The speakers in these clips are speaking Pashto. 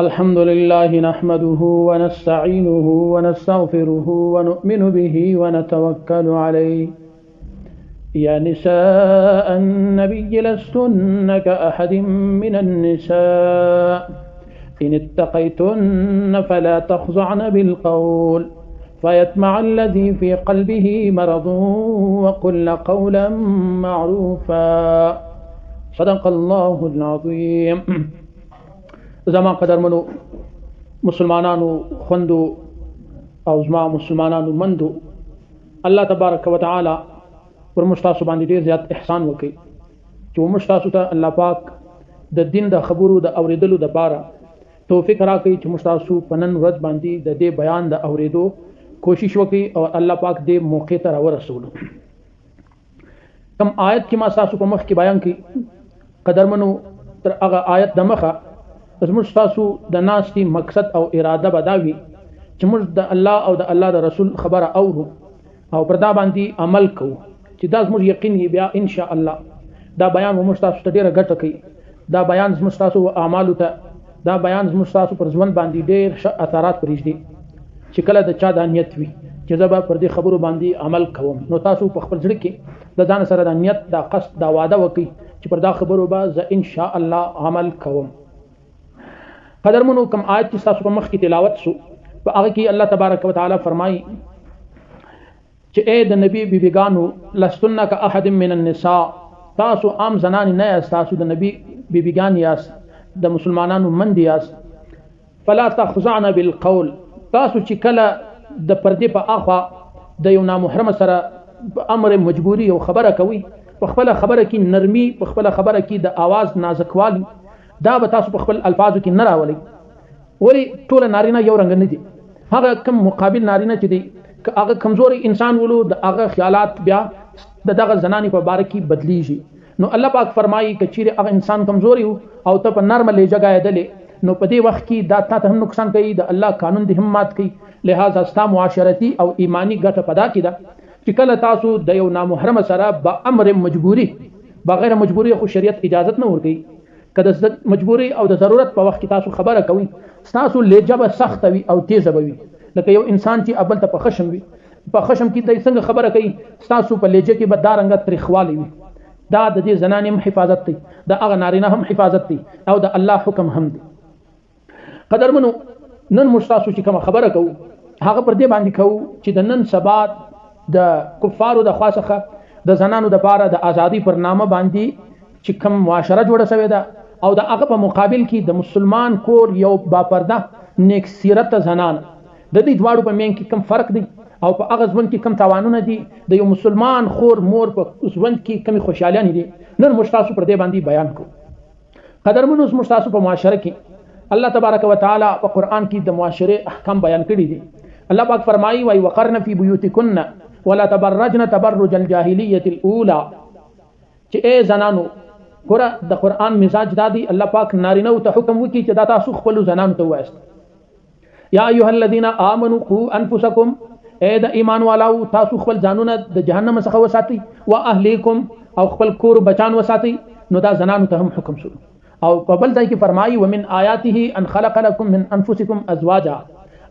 الحمد لله نحمده ونستعينه ونستغفره ونؤمن به ونتوكل عليه. يا نساء النبي لستن كأحد من النساء إن اتقيتن فلا تخضعن بالقول فيطمع الذي في قلبه مرض وقلن قولا معروفا. صدق الله العظيم. زما قدرمنو مسلمانانو خوندو او زما مسلمانانو مندو، الله تبارک وتعالى پر مشتاسو باندې ډیر زیات احسان وکړي چې مشتاسو ته الله پاک د دین د خبرو د اوریدلو د باره توفیق راکړي چې مشتاسو په نن ورځ باندې د دې بیان د اوریدو کوشش وکړي او الله پاک دې موقع ته راورسولو. کم آیت کې ما تاسو په مخ کې بیان کړي قدرمنو، تر هغه آیت د مخه زموږ تاسو د ناستي مقصد او اراده بداوي چې موږ د الله او د الله د رسول خبره اورو او پر دا باندې عمل کوو، چې دا زموږ یقین وي. بیا ان شاء الله دا بیان موږ تاسو ته ډیره ګټه کوي. دا بیان زموږ تاسو اعمالو ته، دا بیان زموږ تاسو پر ژوند باندې ډیر ښه اثرات پرېږدي. چې کله د چا د نیت وي چې زه به پر دې خبرو باندې عمل کوم، نو تاسو په خپل زړه کې د ځان سره د نیت د قصد دا وعده وکړئ چې پر دا خبرو به زه ان شاء الله عمل کوم. قدرمنو، کم آیت چې تاسو په مخ کې تلاوت شو په هغه کې الله تبارک وتعالى فرمایي چې اے د نبی بیبیګانو لستن کأحد من النساء، تاسو عام زنان نه یاست، تاسو د نبی بیبیګان یاست، د مسلمانانو مند یاست. فلا تخضعن بالقول، تاسو چې کله د پردې په اخوا د یو نامحرم سره امر مجبوری او خبره کوي، په خپل خبره کې نرمي، په خپل خبره کې د आवाज نازکوالی، دا به تاسو په خپل الفاظو کې نه راولئ. ولی ټول نارینه یو رنګ نه دي. هغه کم مقابل نارینه چې دی هغه کمزوري انسان ولو، د هغه خیالات بیا د دغه زنانې په باره کې بدلیږي. نو الله پاک فرمایي که چیرې هغه انسان کمزوري او ته په نرمه لهجه ګایېدلې، نو په دې وخت کې دا تا ته هم نقصان کوي، د الله قانون دې هم مات کوي. لہذا ستا معاشرتي او ایمانی ګټه په دا کې ده چې کله تاسو د یو نامحرم سره به امر مجبوري، بغیر مجبوري خو شریعت اجازت نه ورکوي، که د مجبوري او د ضرورت په وخت کې تاسو خبره کوئ، ستاسو لهجه به سخته وي او تیزه به وي. لکه یو انسان چې اول ته په خشم وي، په خشم کې دی څنګه خبره کوي، ستاسو په لهجه کې به دا رنګه تریخوالی وي. دا د دې زنانې هم حفاظت دی، د هغه نارینه هم حفاظت دی، او د الله حکم هم دی. قدرمنو، نن موږ تاسو چې کومه خبره کوو هغه پر دې باندې کوو چې د نن سبا د کفارو د خوا څخه د زنانو دپاره د ازادي پر نامه باندې چې کوم معاشره جوړه شوې ده، او د هغه په مقابل کې د مسلمان کور یو باپرده نیک سیرته زنان، د دې دواړو په مین کې کم فرق دی او په هغه ژوند کې کم تاوانونه دي، د یو مسلمان خور مور په ژوند کې کمی خوشحالیانې دي، نن موږ تاسو پر دې باندې بیان کوو. قدرمنو، موږ تاسو په معاشره کې الله تبارک وتعالى په قرآن کې د معاشره احکام بیان کړي دي. الله پاک فرمایي وای وقرن فی بیوتکن ولا تبرجن تبرج الجاهلیة الاولى، چې اے زنانو ګوره د قرآن مزاج دا دی، الله پاک نارینه ته حکم وکړي چې دا تاسو خپلو زنانو ته ووایاست. یا ایها الذین آمنوا قوا انفسکم، اے د ایمان والاو تاسو خپل ځانونه د جهنم څخه وساتئ، و اهلیکم او خپل کور بچان وساتئ. نو دا زنانو ته هم حکم شو. او په بل ځای کې فرمایي ومن آیاته ان خلق لكم من انفسکم ازواجا،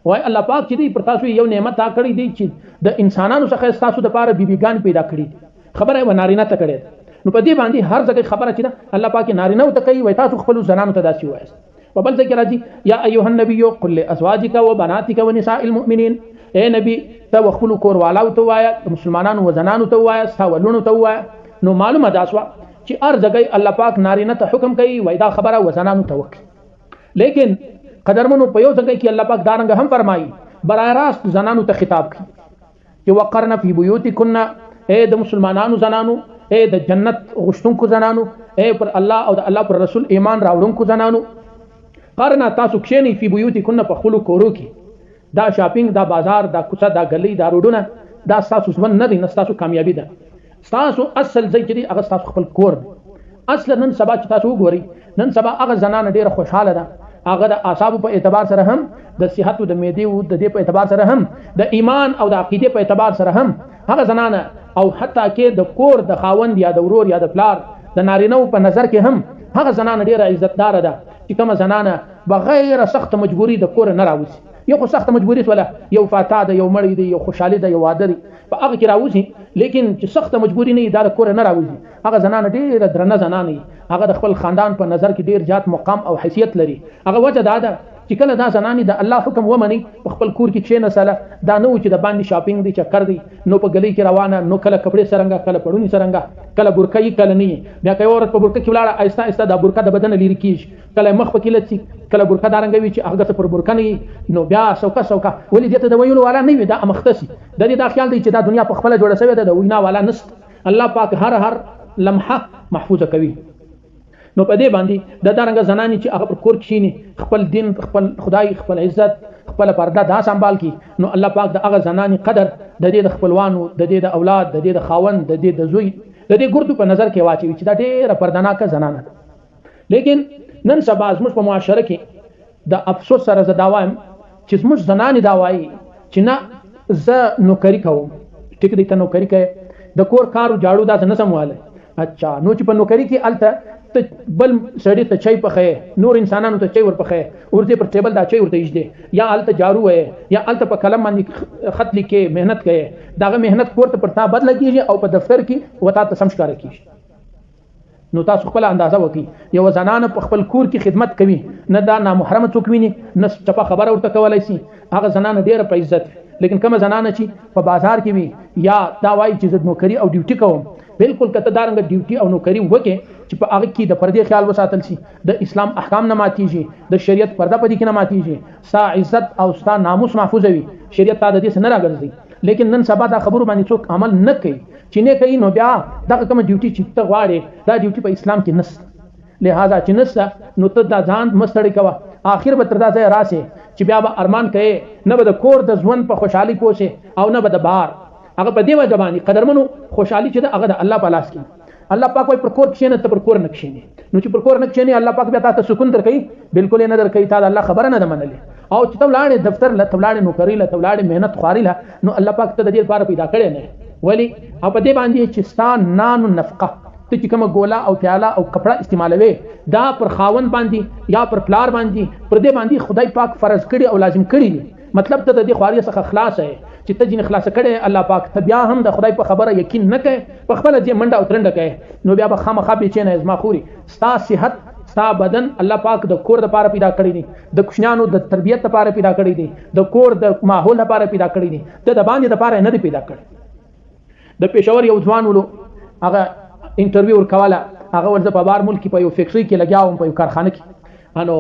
وای الله پاک چې دی پر تاسو یو نعمت تا کړی دی چې د انسانانو څخه تاسو د پاره بیبیګان پیدا کړی دي. خبره و نارینه ته کړی، نو په دې باندې هر ځای خبره چې ده الله پاک نارینه ته کوي، وای تاسو خپل زنانو ته داسې وایاست. په بل ځای کې راځي یا ایها النبی قل لازواجک وبناتک ونساء المؤمنین، اے نبی ته خپل کور والاو ته وایا، مسلمانانو و زنانو ته وایا، ستاولونو ته وایا. نو معلومه ده چې هر ځای الله پاک نارینه ته حکم کوي، وای دا خبره و زنانو ته وکړي. لیکن قدرمنو په یو ځای کې الله پاک دا رنګ هم فرمایي برای راست زنانو ته خطاب کوي چې وقرن فی بیوتکن، اے د مسلمانانو زنانو، اے د جنت غشتونکو زنانو، اے پر الله او د الله پر رسول ایمان راوړونکو زنانو، قرنا تاسو کښېنئ فی بیوتکن په خپلو کورو کې. دا شاپینګ، دا بازار، دا کوڅه، دا گلی، دا روډونه، دا ستاسو ژوند نه دی، نه ستاسو کامیابي ده. ستاسو اصل ځای چې دی هغه ستاسو خپل کور دی. اصل نن سبا چې تاسو وګورئ، نن سبا هغه زنانه ډېره خوشحاله ده، هغه د اعصابو په اعتبار سره هم، د صحت او د معدې او د دې په اعتبار سره هم، د ایمان او د عقیدې په اعتبار سره هم هغه زنانه، او حتی کې د کور د خاوند یا د ورور یا د پلار د نارینه‌و په نظر کې هم هغه زنانه ډیره عزتدار ده چې کومه زنانه بغیر سخت مجبوري د کور نه راوځي. یو خو سخت مجبوري ولا یو فاتا ده، یو مړی دی، یو خوشحالي ده، یو واده دی، په هغه کې راوځي. لیکن چې سخت مجبوري نه دا د کور نه راوځي، هغه زنانه ډېره درنه زنانه، هغه د خپل خاندان په نظر کې ډېر زیات مقام او حیثیت لري. هغه وجه دا ده چې کله دا زنانې د الله حکم ومني، په خپل کور کې کښېنستله، دا نه و چې د باندې شاپینګ دی، چکر دی، نو په ګلۍ کې روانه، نو کله کپړې څرنګه، کله پړونی څرنګه، کله برکه یې کله نه یې. بیا که یو عورت په برکه کې ولاړه، آهسته آهسته دا برکه د بدنه لرې کېږي، کله مخ پکې لڅي، کله برکه دارنګه وي چې هغه څه پر برکه نه وي، نو بیا سوکه سوکه. ولې دې ته د ویلو والا نه وي، دا امخته سي. د دې دا خیال دی چې دا دنیا په خپله جوړه شوې ده، د وینا والا نشته. الله پاک هر لمحه محفوظه کوي. نو په دې باندې د دارنګه زنانې چې هغه پر کور کښیني، خپل دین، خپل خدای، خپل عزت، خپل پرده دا سنبال کی، نو الله پاک د هغه زنانې قدر د دې د خپلوانو، د دې د اولاد، د دې د خاوند، د دې د زوی، د دې ګردو په نظر کې واچوي چې دا ډېره پردناکه زنانه ده. لیکن نن سبا زموږ په معاشره کې د افسوس سره زه دا وایم چې زموږ زنانې دا وایي چې نه زه نوکري کوم. ټیک دی، ته نوکري کوې، د کور کارو جاړو دا نه سم والی. اچھا، نو چې په نوکري کې هلته ته بل سړي ته چای پخې، نور انسانانو ته چای ورپخې، ورته پر ټیبل دا چای ورته ایږدې، یا هلته جارو وې، یا هلته په قلم باندې خط لیکې، محنت کوې، دغه محنت کور ته پر تا بد لګېږي او په دفتر کې وتا ته سم ښکاره کېږي. نو تاسو خپل اندازه وکړئ، یو زنانه په خپل کور کې خدمت کوي، نه دا نامحرمه څوک ویني، نه چپه خبره ورته کولی شي، هغه زنانه ډېره په عزت. لیکن کومه زنانه چې په بازار کې وي، یا دا وایي چې زه نوکري او ډیوټي کوم، بالکل کته دارنګه ډیوټي او نوکري وکړي چې په هغه کې د پردې خیال وساتل شي، د اسلام احکام نه ماتېږي، د شریعت پرده په دې کې نه ماتېږي، ستا عزت او ستا ناموس محفوظ وي، شریعت تا د دې څخه نه راګرځي. لیکن نن سبا دا خبرو باندې څوک عمل نه کوي، چې نه کوي، نو بیا دغه کومه ډیوټي چې ته غواړې دا ډیوټي په اسلام کې نشته. لہذا چې نشته نو ته دا ځان مه ستړی کوه، آخر به تر دا ځای راسې چې بیا به ارمان کوې، نه به د کور د ژوند په خوشحالي پوسې او نه به د بار. هغه په دې وجه باندې قدرمنو خوشحالي چې ده هغه د الله په لاس کې. الله پاک وایي پر کور کښېنه، ته پر کور نه کښېنې. نو چې پر کور نه کښېنې، الله پاک بیا تا ته سکون درکوي؟ بالکل یې نه درکوي. تا د الله خبره نه ده منلې، او چې ته ولاړې دفتر له، ته ولاړې نوکري له، ته ولاړې محنت خواري له، نو الله پاک ته د دې لپاره پیدا کړی نه. ولې؟ او په دې باندې چې ستا نان نفقه، ته چې کومه ګوله او پیاله او کپړه استعمالوي، دا پر خاوند باندې یا پر پلار باندې، پر دې باندې خدای پاک فرض کړي او لازم کړي دي. مطلب ته د دې خواري څخه خلاص یې چې ته ځینې خلاصه کړې الله پاک، ته بیا هم د خدای په خبره یقین نه کوې، په خپله ځې منډه او ترنډه کوې، نو بیا به خامخا بېچینه زما خوري. ستا صحت، ستا بدن الله پاک د کور دپاره پیدا کړی دی، د کوچنیانو د تربیت دپاره پیدا کړی دی، د کور د ماحول دپاره پیدا کړی دی، ته د باندې دپاره نه دی پیدا کړی. د پېښور یو ځوان ولو، هغه انټرویو ورکوله، هغه ورځ په بار ملک کې په یو فیکټرۍ کې لګیا وم، په یو کارخانه کې. نو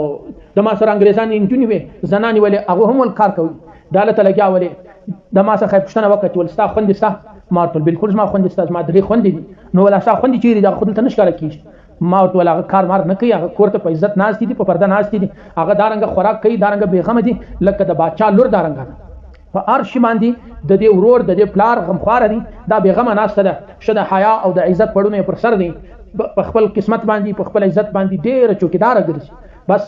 د ما سره انګریزانې نجونې وې، زنانې ولې، هغه هم ول کار کوي، دا هلته لګیا ولې. د ما څخه یې پوښتنه وکړه چې ول ستا خوندې شته؟ ما ورته ویل بالکل زما خوندې شته، زما درې خوندې دي. نو ول ستا خوندې چېرې دي؟ هغه خو دلته نه ښکاره کېږي. ما ورته ویل هغه کار مار نه کوي، هغه کور ته په عزت ناستې دي، په پرده ناستې دي، هغه دارنګه خوراک کوي، دارنګه بېغمه دي لکه د باچا لور دارنګه ده. په هر شي باندې د دې ورور، د دې پلار غمخواره دي، دا بېغمه ناسته ده، ښه د حیا او د عزت پړونه یې پر سر دي، په خپل قسمت باندې، په خپل عزت باندې ډېره چوکیداره ګرځي. بس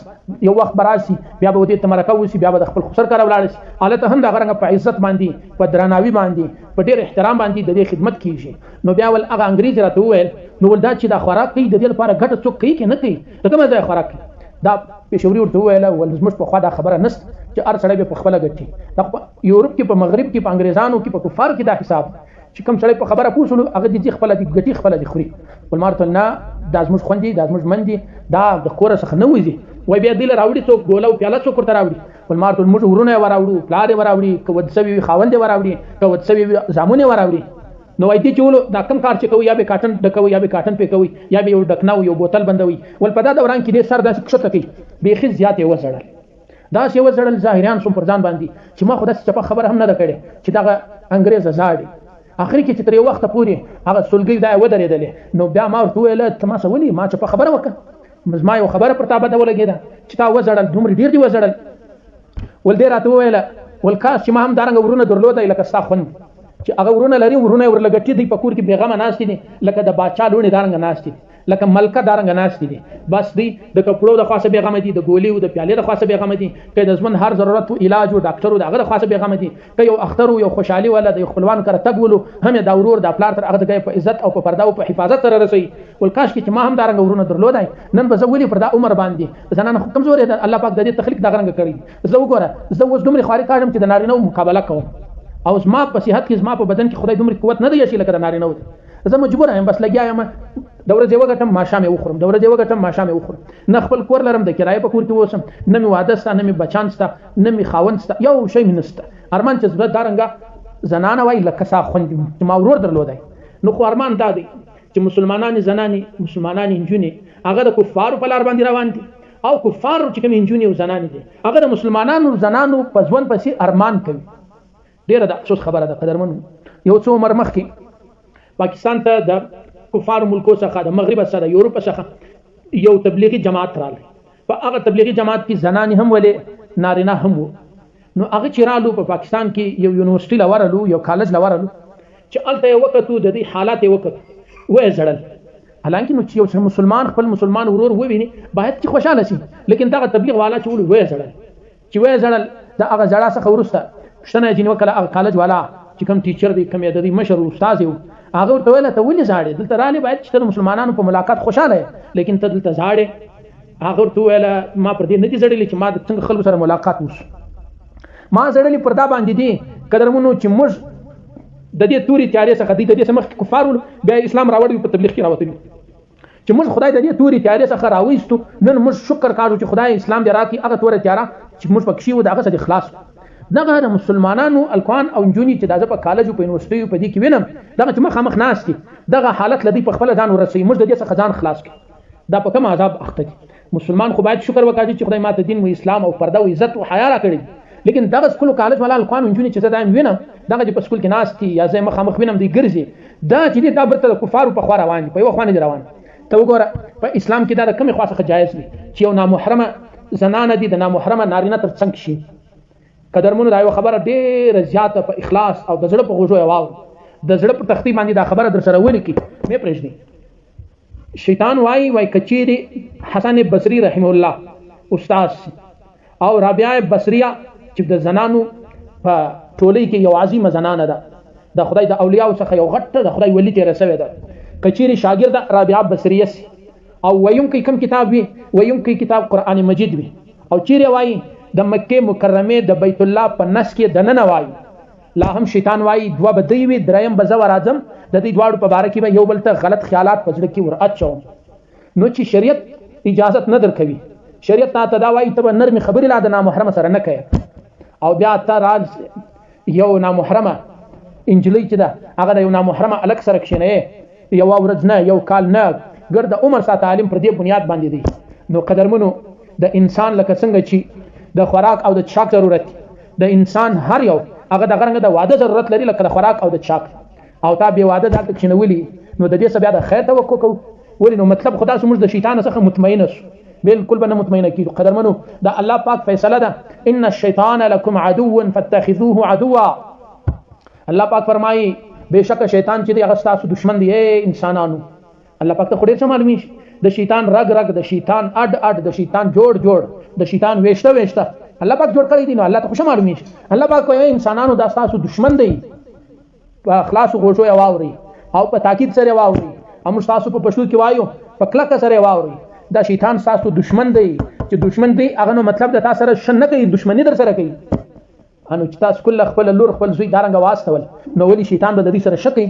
یو وخت به راشي، بیا به ودې ته مرکه وشي، بیا به د خپل خسر کره ولاړ شي، هلته هم دغه رنګه په عزت باندې، په درناوي باندې، په ډېر احترام باندې د دې خدمت کېږي. نو بیا ول هغه انګریز راته وویل، نو ول دا چې دا خوراک کوي د دې لپاره ګټه څوک کوي که نه کوي؟ د کومه ځای خوراک کوي؟ دا پېښوري ورته وویله، ول زموږ پخوا دا خبره نشته چې هر سړی به په خپله ګټي. دا په یورپ کې، په مغرب کې، په انګریزانو کې، په کفارو کې دا حساب چې کوم سړی په خبره پوه شولو، هغه دې خپله دې ګټي، خپله دې خوري. ول ما ورته نه، دا زموږ خوندې، دا زموږ مندې، دا د کوره څخه نه وځي. وایي بیا دې له راوړي څوک ګوله او پیاله څوک ورته راوړي؟ ول ما ورته ویل موږ ورونه یې وراوړو، پلار یې وراوړي، که ود سوي وي خاوند یې وراوړي، که ود سوي وي زامن یې وراوړي. نو وایي دې چې ولو دا کم کار چې کوي، یا به کاټن ډکوي، یا به کاټن پې کوي، یا به یو ډکنه او یو بوتل بندوي. ول په دا دوران کې دې سر داسې کښته کوي، بیخي زیات یې وځړل، داسې یې وځړل ظاهریان شوم پر ځان باندې چې ما خو داسې چپه خبره هم نه ده کړې چې دغه انګریزه زاړي. اخر کې چې تر یو وخته پورې هغه سلګۍ دا ودرېدلې، نو بیا ما ورته وویله ته ما څه ولې، ما چپه خبره وکړه، زما یو خبره پر تا بده ولګېده چې تا وځړل، دومره ډېر دې وځړل. ول دې راته وویله، ول کاش چې ما هم دارنګه ورونه درلودی لکه ستا خوند، چې هغه ورونه لري، ورونه یې ورله ګټي دي، په کور کې بېغمه ناستې دي، لکه د باچا لوڼې دارنګه ناستې دي. لکه ملکه دارنګ ناست دي بس دی د کپړو د خاصه بیغمه دي د ګولي او د پیالې د خاصه بیغمه دي که د ځمن هر ضرورت او علاج او ډاکټر او دغه د خاصه بیغمه دي که یو اختر او یو خوشحالي ولا د خپلوان کر تګولو هم د اورور د پلار تر هغه په عزت او په پرده او په حفاظت سره رسي ولکاش کې ما هم دارنګ ورونه درلودای نن به زولي پر دا عمر باندې زنان کمزورې ده الله پاک د دې تخلیق دغه رنګ کړی زه وګوره زه اوس دومره خاري کاږم چې د نارینه مقابله کوم او زما په صحت کې زما په بدن کې خدای دومره قوت نه دی چې لکه د نارینه زه مجبور یم بس لګیا یم د ورځې وګټم ماښام وخورم د ورځې وګټم ماښام وخورم نه خپل کور لرم د کرایه په کور کې اوسم نه می واده سته نه می بچان سته نه می خاوند سته یو شی مې نسته ارمان چې زړه دارنګه زنانه وای لکه سا خوند ما ورور درلودای نو خو ارمان دا دی چې مسلمانان زنانې مسلمانان انجونې هغه د کفارو په لار باندې روان دي او کفار چې کوم انجونې او زنانې دي هغه د مسلمانانو زنانو په ځوان پسې ارمان کوي ډیره د افسوس خبره ده قدرمن یو څو عمر مخکې پاکستان ته د کفار ملکو څخه د مغرب سره یورپ څخه یو تبلیغي جماعت راغلی په هغه تبلیغي جماعت کې زنانې هم ولې نارینه هم وو نو هغه چې رالو په پاکستان کې یو یونیورسيټي لورلو یو کالج لورلو چې الته یو وخت د دې حالات وکړ وې زړل حالانکه نو چې یو مسلمان خپل مسلمان ورور وویني باید چې خوشاله شي لیکن دا تبلیغ والا چې وې زړل چې وې زړل دا هغه زړه څخه ورسته شنه جن وکړه هغه کالج والا چې کوم ټیچر دی کوم د دې مشر استاد یو هغه ورته ویل ته ولې زاړې دلته رالې باید چې مسلمانانو په ملاقات خوشاله لیکن ته دلته زاړې هغه ورته ویل ما پر دې نه دي زړلې چې ما د څنګه خلکو سره ملاقات وشو ما زړلې پر دا باندې دي قدرمنو چې موږ د دې توري تیارې څخه د دې سمخ کفار بیا اسلام راوړی په تبلیغ کې راوتلی چې موږ خدای د دې توري تیارې څخه راوېستو نن موږ شکر کاږو چې خدای اسلام دې راکړي هغه توري تیاره چې موږ پکې و دغه څخه خلاص دغه د مسلمانانو الکوان او انجونی چې دغه په کالج او په یونیورسيټي په دې کې وینم دغه چې مخامخ ناس دي دغه حالت لدی په خپل ځان ورسي موږ د دې څخه ځان خلاص کړي دا په کوم عذاب اخته دي مسلمان خو باید شکر وکړي چې خدای ماته دین او اسلام او پرده او عزت او حیا را کړی لیکن دغه سکول کالج والا الکوان انجونی چې زه دایم وینم دغه په سکول کې ناس دي یا زه مخامخ وینم دی ګرځي دا چې دا برته کفارو په خوا روان دي په یو خوانه روان ته وګوره په اسلام کې دا د کومه خاصه جایز دي چې یو نامحرمه زنانه دي د نامحرمه نارینه تر څنګه شي قدرمنو دا یو خبره ډیره زیاته په اخلاص او د زړه په غوږو یواو د زړه په تختی باندې دا خبره در سره ولیکي مې پرېږدي شیطان وای کچيري حسن بصري رحم الله استاد او رابعه بصريه چې د زنانو په ټولۍ کې یو عظیمه زنانه ده د خدای د اولیاء څخه یو غټه د خدای ولی ته رسوي ده کچيري شاګرد رابعه بصريه او ويم کې کوم کتاب وي ويم کې کتاب قران مجید وي او چیرې وای د مکه مکرمه د بیت الله په نس کې د نن وای لا هم شیطان وای دوا بدی وی دریم بزور اعظم د دې دواړو په باره کې یو بل ته غلط خیالات پزړه کې ورأچو نو چې شریعت اجازه نه درکوي شریعت ته دا وای ته نرمي خبرې لا د نامحرم سره نه کوي او بیا ته راز یو نامحرمه انجلی چې ده هغه د یو نامحرمه الک سره کښینه یو ورځ نه یو کال نه ګرد عمر سات عالم پر دې بنیاد باندې دی نو قدرمنو د انسان لکه څنګه چې د خوراک او د چاک ضرورت د انسان هر یو هغه د غرنګ د واده ضرورت لري لکه د خوراک او د چاک او تا به واده دلته کښینولي نو د دې سبا د خیر توقع کو ولې نو مطلب خدا سمجھ د شیطان څخه مطمئن شو بالکل به مطمئن کیږي قدرمنو دا الله پاک فیصله ده ان الشیطان لكم عدو فاتخذوه عدوا الله پاک فرمایي بهشکه شیطان چې هغه ستاسو دشمن دی انسانانو الله پاک ته خو ډیر څه معلومي د شیطان رګ د شیطان اډ د شیطان جوړ د شیطان وېشته الله پاک جوړ کړی دی نو الله ته خوشا معلومي الله پاک کوي انسانانو د تاسو دشمن دی په اخلاص غوښو یا واوري او په تاکید سره واوري هم تاسو په پښتو کې وایو په کلک سره واوري دا شیطان تاسو دشمن دی چې دشمن دی هغه نو مطلب د تاسو سره شن نه کوي دشمنی در سره کوي انو چې تاسو کله خپل لور خپل زوی دارنګ واسطول نو ولی شیطان به د دې سره شکی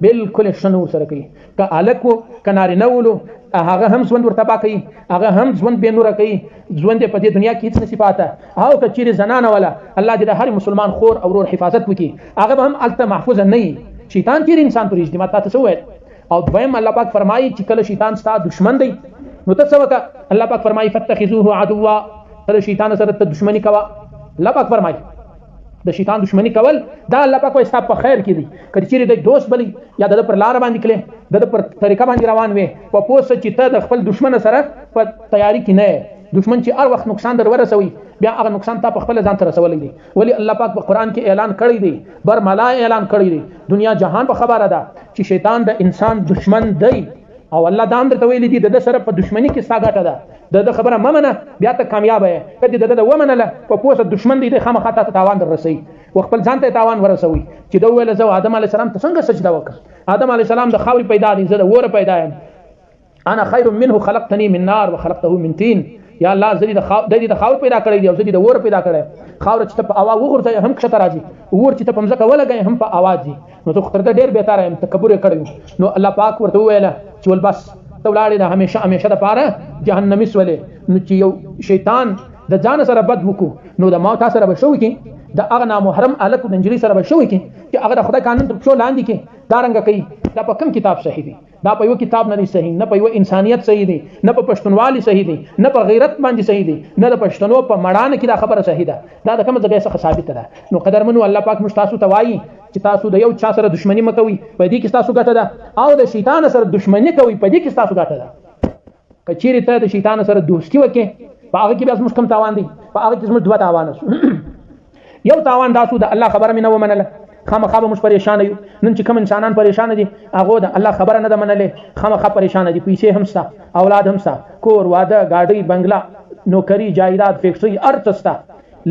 بالکل شنو سره کوي ک الکو کناري نولو هغه هم ژوند ورته کوي هغه هم ژوند به نور کوي ژوند په دې دنیا کې هیڅ نشي پاته او کچيري زنانه ولا الله دې د هر مسلمان خور او ورور حفاظت وکي هغه هم الته محفوظ نه شیطان تیر انسان پر اجتماع تاسو وایي او دویم الله پاک فرمایي چې کله شیطان ستاسو دشمن دی نو تاسو وکړه الله پاک فرمایي فتخذوه عدوا کله شیطان سره ته دشمنی کوا الله پاک فرمایي د شیطان دشمنی کول دا الله پاک وایي ستاسو په خیر کې دي کله چې د دوست بلی یا د پر لار باندې کله د پر طریقه باندې روان وي په پوسټ چې ته د خپل دشمن سره په تیاری کې نه دشمن چې هر وخت نقصان در ورسوي بیا هغه نقصان ته په خپل ځان ته رسولې دي ولی الله پاک په قران کې اعلان کړی دی بر ملا اعلان کړی دی دنیا جهان په خبره ده چې شیطان د انسان دشمن دی او الله دا هم درته ویلي دي د سره په دشمنی کې ستا ګټه ده د خبره ممنه بیا ته کامیاب یې کدی د ومنله په پوسه دشمن دی خامخا ته تاوان در رسي او خپل ځان ته تاوان ورسوي چې دا ویل زه آدم علی السلام ته څنګه سجده وکړم آدم علی السلام د خاورې پیدا دي زه د وره پیدا یم انا خیر منه خلقتني من نار وخلقته من طين یا الله زدي د خاور پیدا کړی دی او زدي د ور پیدا کړی خاور چې ته په اواز وګورځي هم کښته راځي ور چې ته په مځکه ولګي هم په اواز دي نو ته خطر ډیر به تاره تکبر کړی نو الله پاک ورته ویل چې ول بس ته ولاړې ده همیشه د پاره جهنمی سولې نو چې یو شیطان د ځان سره بد وکړو نو د موت سره به شو کې د هغه نامحرم الک د انجلی سره به شو کې چې هغه د خدای قانون تر پښو لاندې کې دا رنګ کوي دا په کوم کتاب صحیح دی دا په یو کتاب نه دی صحیح نه په یو انسانیت صحیح دی نه په پښتونوالي صحیح دی نه په غیرت باندې صحیح دی نه د پښتنو په مړانه کې دا خبره صحیح ده دا د کوم ځای څخه ثابت ده نو قدرمنو الله پاک مش تاسو ته وایي چې تاسو د یو چا سره دښمنی مکوئ په دې کې تاسو ګټه ده او د شیطان سره دښمنی کوي په دې کې تاسو ګټه ده کچېری ته د شیطان سره دوستی وکې په هغه کې بیا موږ کم تاوان دی په هغه کې موږ دوه تاوان یو تاوان داسو د الله خبره مې نه ومنله خامخا به موږ پریشان یو نن چې کوم انسانان پریشان دي هغه د الله خبره نه ده منلې خامخا پریشان دي پیسې هم ستا اولاد هم ستا کور واده گاډي بنگلا نوکری جایداد فیکټری ارتستا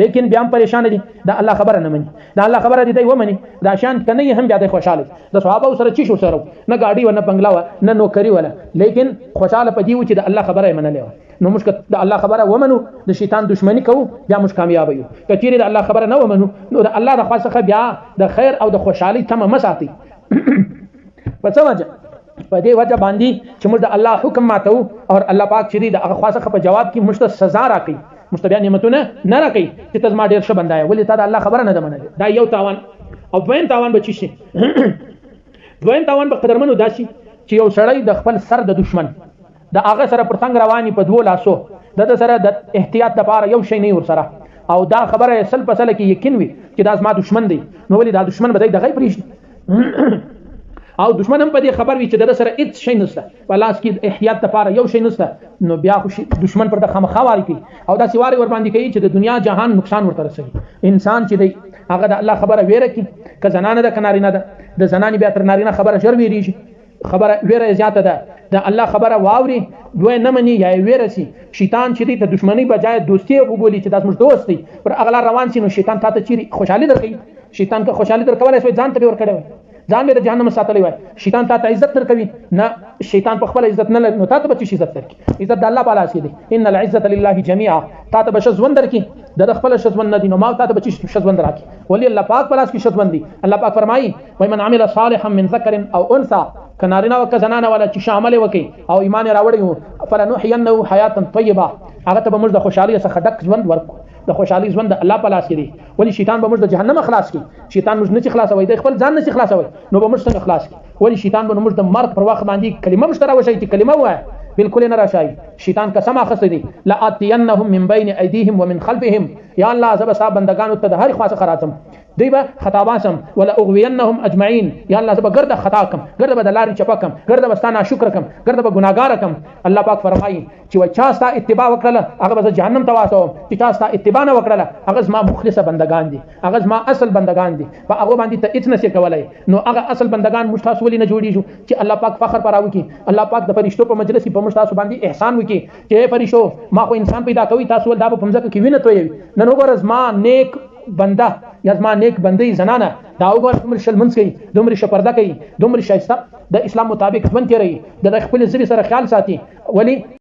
لیکن بیا هم پریشان دي د الله خبره نه مني د الله خبره دي ومني دا شان کنه هم بیا د خوشاله د صحابه سره چی شو سره نه گاډي و نه بنگلا و نه نوکری ولا لیکن خوشاله پدی و چې د الله خبره منلې نو موږ د الله خبره ومنو د شیطان دشمنی کوو بیا موږ کامیاب یو کچېری د الله خبره نه ومنو نو د الله د خاصه بیا د خیر او د خوشحالي تمه مساتي په څه وجه په دې وجه باندې چې موږ د الله حکم ماتو او الله پاک چې د هغه خاصه په جواب کې موږ ته سزا راکړي موږ ته بیا نعمتونه نه راکړي چې ته زما ډیر ښه بنده یې ولې تا د الله خبره نه ده منلې دا یو تاوان او دویم تاوان به چی شي دویم تاوان به قدرمنو داسي چې یو سړی د خپل سر د دشمن د هغه سره پر څنګه رواني په دوه لاسو د سره د احتیاط لپاره یو شی نه ور سره او دا خبره سل په سل کې یقین وي چې دا زما دشمن دی نو ولې دا دشمن به د غیب پریږدي او دشمن هم په دې خبر وي چې د سره هیڅ شی نشته په لاس کې احتیاط لپاره یو شی نشته نو بیا خو دشمن پر د خامخواري کوي او دا سیواري ور باندې کوي چې د دنیا جهان نقصان ورته رسوي انسان چې دی هغه د الله خبره ویره کوي که زنانه د کنارینه ده د زنانې بیا تر نارینه خبره شر ویریږي خبره ویره زیاته ده د الله خبره واوري دوی نه مني یا ویره سي شیطان چې دی د دشمنی بجای دوستی وګولي چې داس موږ دوست دی پر اغلا روان سي نو شیطان ته چیرې خوشحالي درکوي شیطان که خوشحالي درکولای شي ځان ته ور کړی ځان به د جهنم ساتلی وای شیطان ته عزت درکوي نه شیطان په خپل عزت نه لري نو ته به عزت درکې عزت د الله په لاس کې دی ان العزه لله جميعا ته به شزوند درکې د خپل شزوند نه دي نو ما ته به شزوند راکې ولی الله پاک په لاس کې شزوند دي الله پاک فرمایي وای من عمل صالحا من ذکر او انثى کنارینه او زنانه ولا چې شامل وکي او ایمان راوړي فلنحيينه حیاتا طیبه هغه ته به موږ د خوشحالي څخه ډک ژوند ورکو د خوشحالي ژوند د الله په لاس کې دی ولی شیطان به موږ د جهنم خلاص کړي شیطان موږ نه خلاصوي د خپل ځان نه خلاصوي نو به موږ څنګه خلاص کړي ولی شیطان به موږ د مرګ پر وخت باندې کلمه مشترا وشي چې کلمه وای بالکل نه راشي شیطان قسم اخستې دي لا اتینهم من بین ایدیهم ومن خلفهم یا الله زب صاحب بندگانو ته د هر خاصه خراتم دی به خطاباسم ولا اغوینهم اجمعین یا الله زب ګرد خطا کم ګرد بدلاری چپکم ګرد بستانه شکر کم ګرد به ګناګار کم الله پاک فرمایي چې وچا ستا اتباع وکړه هغه به جهنم ته واسو چې چا ستا اتباع نه وکړه هغه ما مخلصه بندگان دي هغه ما اصل بندگان دي په هغه باندې ته اتنه څه کولای نو هغه اصل بندگان مشتاس ولې نه جوړیږي چې الله پاک فخر پراوي کی الله پاک د فرشتو په مجلس په مشتاس باندې احسان وکي چې فرشتو ما خو انسان پیدا کوي تاسو ول دا په مزه کې وینې توي نن وګورز ما نیک بنده یا زما نیک بندي زنانه دا وګور دومره شل منځ کوي دومره شپرده کوي دومره شایسته د اسلام مطابق ژوند کوي د خپل ځبي سره خیال ساتي ولی